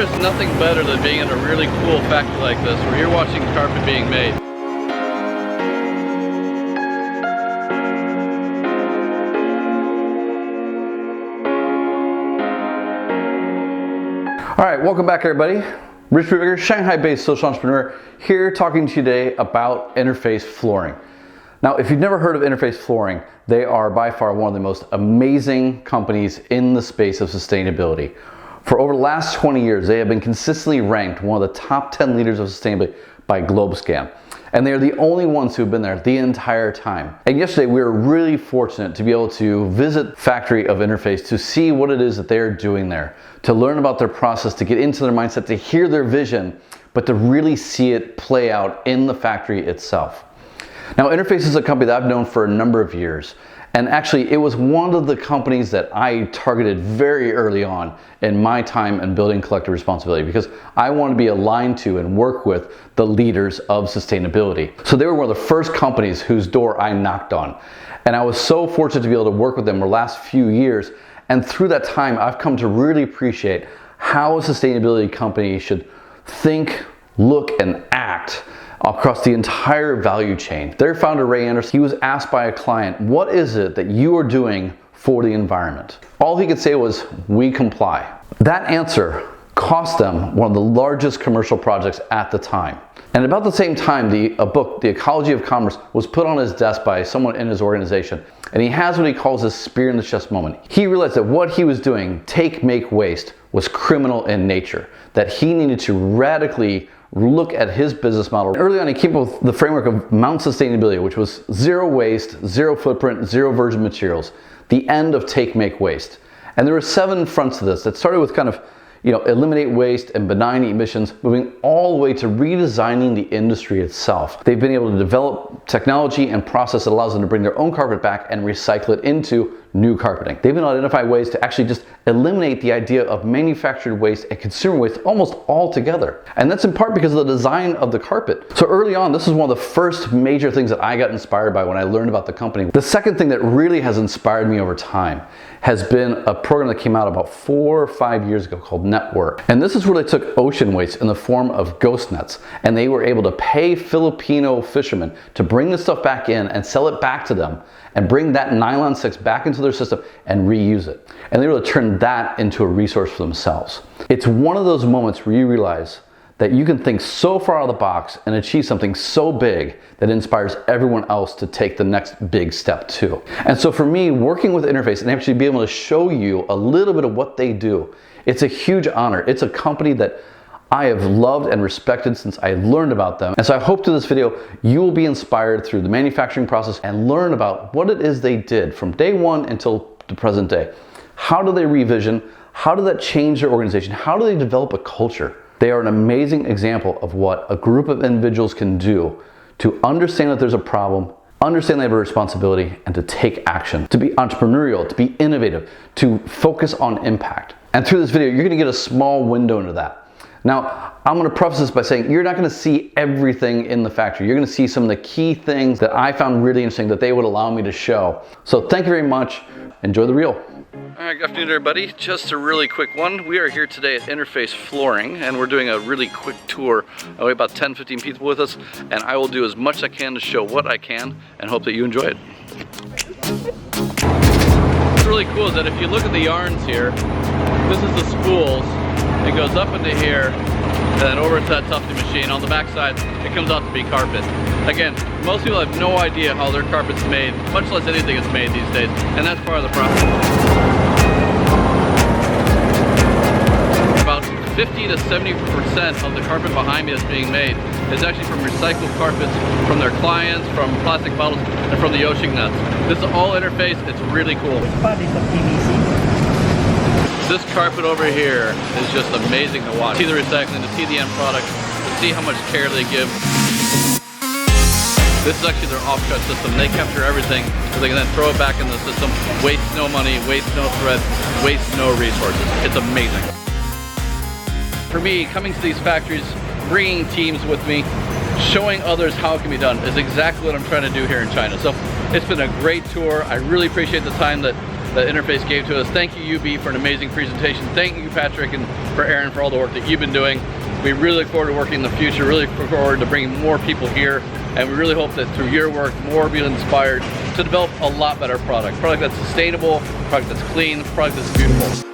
There's nothing better than being in a really cool factory like this where you're watching carpet being made. All right, welcome back everybody. Rich Brubaker, Shanghai-based social entrepreneur, here talking to you today about Interface Flooring. Now, if you've never heard of Interface Flooring, they are by far one of the most amazing companies in the space of sustainability. For over the last 20 years, they have been consistently ranked one of the top 10 leaders of sustainability by GlobeScan. And they are the only ones who have been there the entire time. And yesterday, we were really fortunate to be able to visit factory of Interface to see what it is that they're doing there, to learn about their process, to get into their mindset, to hear their vision, but to really see it play out in the factory itself. Now, Interface is a company that I've known for a number of years. And actually, it was one of the companies that I targeted very early on in my time in building collective responsibility because I want to be aligned to and work with the leaders of sustainability. So they were one of the first companies whose door I knocked on. And I was so fortunate to be able to work with them the last few years. And through that time, I've come to really appreciate how a sustainability company should think, look, and act across the entire value chain. Their founder, Ray Anderson, he was asked by a client, what is it that you are doing for the environment? All he could say was, we comply. That answer cost them one of the largest commercial projects at the time. And about the same time, a book, The Ecology of Commerce, was put on his desk by someone in his organization. And he has what he calls a spear in the chest moment. He realized that what he was doing, take, make, waste, was criminal in nature. That he needed to radically look at his business model. Early on, he came up with the framework of Mount Sustainability, which was zero waste, zero footprint, zero virgin materials, the end of take, make, waste. And there were 7 fronts to this that started with kind of, eliminate waste and benign emissions, moving all the way to redesigning the industry itself. They've been able to develop technology and process that allows them to bring their own carpet back and recycle it into new carpeting. They've been able to identify ways to actually just eliminate the idea of manufactured waste and consumer waste almost altogether. And that's in part because of the design of the carpet. So early on, this is one of the first major things that I got inspired by when I learned about the company. The second thing that really has inspired me over time has been a program that came out about 4 or 5 years ago called Network. And this is where they took ocean waste in the form of ghost nets, and they were able to pay Filipino fishermen to bring this stuff back in and sell it back to them and bring that nylon 6 back into their system and reuse it. And they were able to turn that into a resource for themselves. It's one of those moments where you realize that you can think so far out of the box and achieve something so big that inspires everyone else to take the next big step too. And so for me, working with Interface and actually being able to show you a little bit of what they do, it's a huge honor. It's a company that I have loved and respected since I learned about them. And so I hope through this video, you will be inspired through the manufacturing process and learn about what it is they did from day one until the present day. How do they revision? How did that change their organization? How do they develop a culture? They are an amazing example of what a group of individuals can do to understand that there's a problem, understand they have a responsibility, and to take action, to be entrepreneurial, to be innovative, to focus on impact. And through this video, you're gonna get a small window into that. Now, I'm gonna preface this by saying you're not gonna see everything in the factory. You're gonna see some of the key things that I found really interesting that they would allow me to show. So thank you very much. Enjoy the reel. All right, good afternoon everybody. Just a really quick one. We are here today at Interface Flooring and we're doing a really quick tour. We have about 10-15 people with us and I will do as much as I can to show what I can and hope that you enjoy it. What's really cool is that if you look at the yarns here, this is the spools. It goes up into here and then over to that tufting machine. On the back side, it comes out to be carpet. Again, most people have no idea how their carpet's made, much less anything is made these days, and that's part of the process. About 50 to 70% of the carpet behind me that's being made is actually from recycled carpets from their clients, from plastic bottles, and from the ocean nets. This is all Interface. It's really cool. This carpet over here is just amazing to watch. See the recycling, to see the end product, to see how much care they give. This is actually their offcut system. They capture everything so they can then throw it back in the system. Waste no money, waste no thread, waste no resources. It's amazing. For me, coming to these factories, bringing teams with me, showing others how it can be done is exactly what I'm trying to do here in China. So it's been a great tour. I really appreciate the time that that Interface gave to us. Thank you, UB, for an amazing presentation. Thank you, Patrick, and for Aaron for all the work that you've been doing. We really look forward to working in the future, really look forward to bringing more people here, and we really hope that through your work, more will be inspired to develop a lot better product. Product that's sustainable, product that's clean, product that's beautiful.